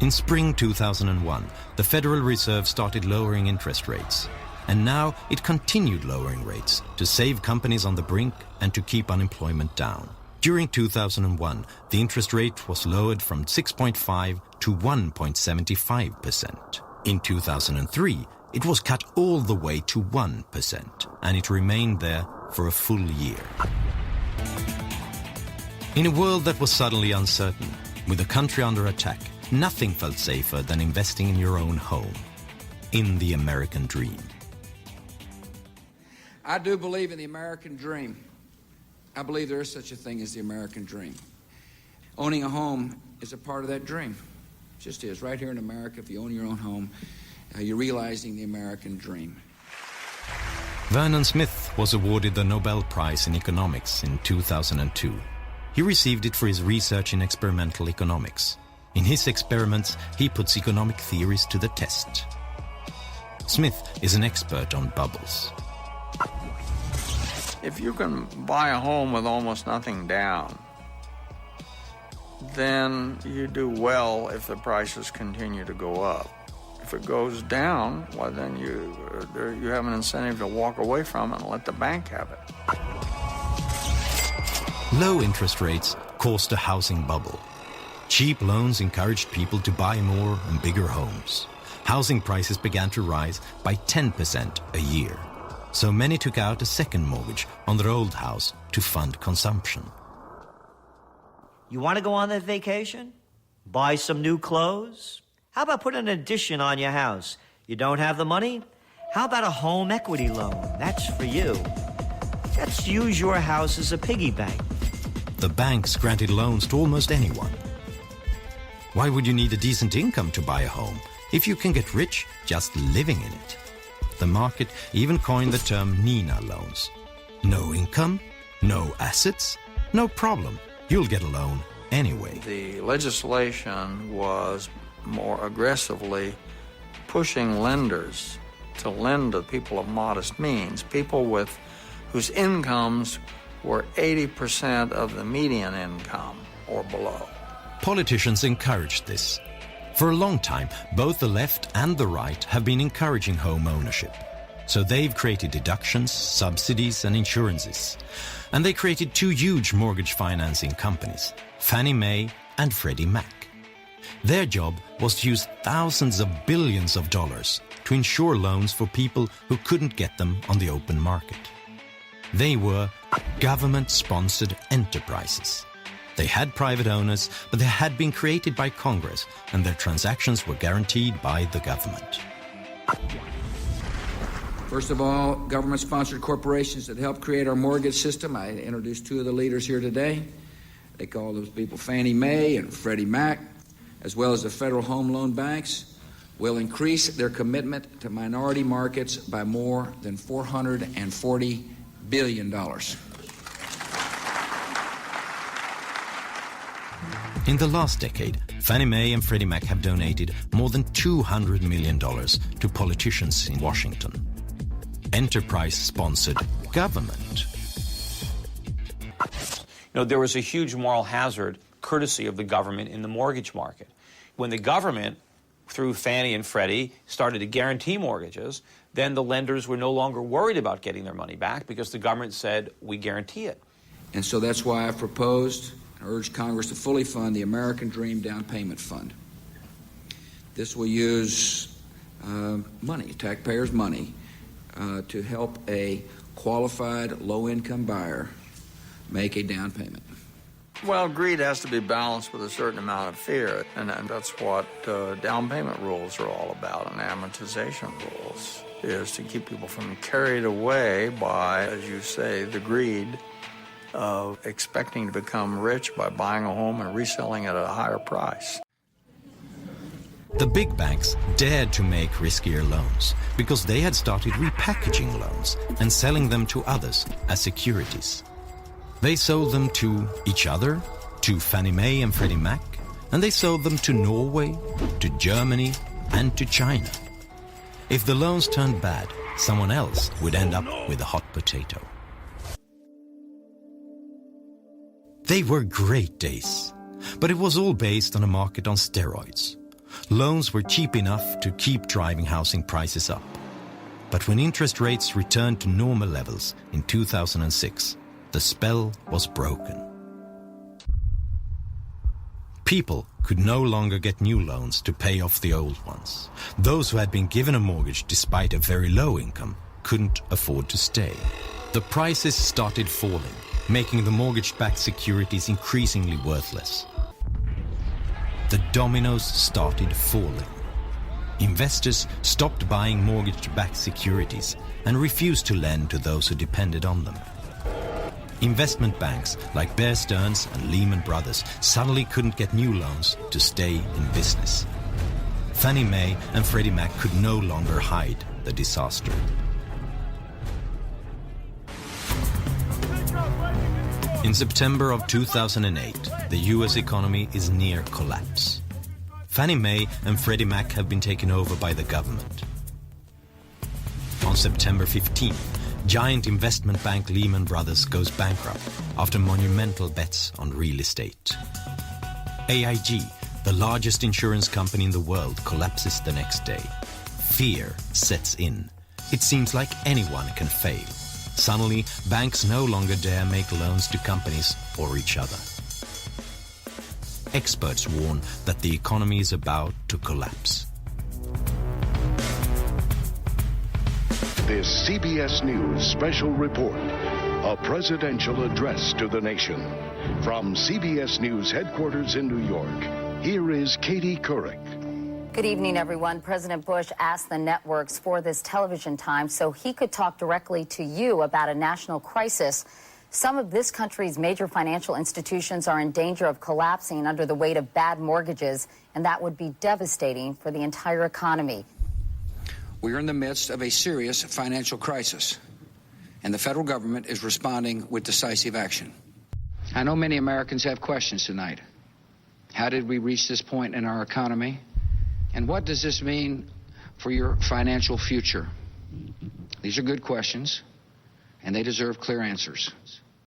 In spring 2001, the Federal Reserve started lowering interest rates. And now it continued lowering rates to save companies on the brink and to keep unemployment down. During 2001, the interest rate was lowered from 6.5 to 1.75%. In 2003, it was cut all the way to 1%, and it remained there for a full year. In a world that was suddenly uncertain, with the country under attack, nothing felt safer than investing in your own home, in the American dream. I do believe in the American dream. I believe there is such a thing as the American dream. Owning a home is a part of that dream. It just is. Right here in America, if you own your own home, you're realizing the American dream. Vernon Smith was awarded the Nobel Prize in Economics in 2002. He received it for his research in experimental economics. In his experiments, he puts economic theories to the test. Smith is an expert on bubbles. If you can buy a home with almost nothing down, then you do well if the prices continue to go up. If it goes down, well, then you have an incentive to walk away from it and let the bank have it. Low interest rates caused a housing bubble. Cheap loans encouraged people to buy more and bigger homes. Housing prices began to rise by 10% a year. So many took out a second mortgage on their old house to fund consumption. You want to go on that vacation? Buy some new clothes? How about putting an addition on your house? You don't have the money? How about a home equity loan? That's for you. Let's use your house as a piggy bank. The banks granted loans to almost anyone. Why would you need a decent income to buy a home if you can get rich just living in it? The market even coined the term Nina loans. No income, no assets, no problem. You'll get a loan anyway. The legislation was more aggressively pushing lenders to lend to people of modest means, people whose incomes were 80% of the median income or below. Politicians encouraged this. For a long time, both the left and the right have been encouraging home ownership. So they've created deductions, subsidies, and insurances. And they created two huge mortgage financing companies, Fannie Mae and Freddie Mac. Their job was to use thousands of billions of dollars to insure loans for people who couldn't get them on the open market. They were government-sponsored enterprises. They had private owners, but they had been created by Congress, and their transactions were guaranteed by the government. First of all, government-sponsored corporations that helped create our mortgage system. I introduced two of the leaders here today. They call those people Fannie Mae and Freddie Mac, as well as the federal home loan banks, will increase their commitment to minority markets by more than $440 billion. In the last decade, Fannie Mae and Freddie Mac have donated more than $200 million to politicians in Washington. Enterprise-sponsored government. There was a huge moral hazard courtesy of the government in the mortgage market. When the government, through Fannie and Freddie, started to guarantee mortgages, then the lenders were no longer worried about getting their money back because the government said, we guarantee it. And so that's why I've proposed and urged Congress to fully fund the American Dream Down Payment Fund. This will use money, taxpayers' money, to help a qualified low-income buyer make a down payment. Well, greed has to be balanced with a certain amount of fear, and that's what down payment rules are all about, and amortization rules, is to keep people from carried away by, as you say, the greed of expecting to become rich by buying a home and reselling it at a higher price. The big banks dared to make riskier loans because they had started repackaging loans and selling them to others as securities. They sold them to each other, to Fannie Mae and Freddie Mac, and they sold them to Norway, to Germany, and to China. If the loans turned bad, someone else would end up with a hot potato. They were great days, but it was all based on a market on steroids. loans were cheap enough to keep driving housing prices up. But when interest rates returned to normal levels in 2006, the spell was broken. People could no longer get new loans to pay off the old ones. Those who had been given a mortgage despite a very low income couldn't afford to stay. The prices started falling, making the mortgage-backed securities increasingly worthless. The dominoes started falling. Investors stopped buying mortgage-backed securities and refused to lend to those who depended on them. Investment banks like Bear Stearns and Lehman Brothers suddenly couldn't get new loans to stay in business. Fannie Mae and Freddie Mac could no longer hide the disaster. In September of 2008, the US economy is near collapse. Fannie Mae and Freddie Mac have been taken over by the government. On September 15th, giant investment bank Lehman Brothers goes bankrupt after monumental bets on real estate. AIG, the largest insurance company in the world, collapses the next day. Fear sets in. It seems like anyone can fail. Suddenly, banks no longer dare make loans to companies or each other. Experts warn that the economy is about to collapse. This CBS News special report, a presidential address to the nation. From CBS News headquarters in New York, here is Katie Couric. Good evening, everyone. President Bush asked the networks for this television time so he could talk directly to you about a national crisis. Some of this country's major financial institutions are in danger of collapsing under the weight of bad mortgages, and that would be devastating for the entire economy. We are in the midst of a serious financial crisis, and the federal government is responding with decisive action. I know many Americans have questions tonight. How did we reach this point in our economy? And what does this mean for your financial future? These are good questions, and they deserve clear answers.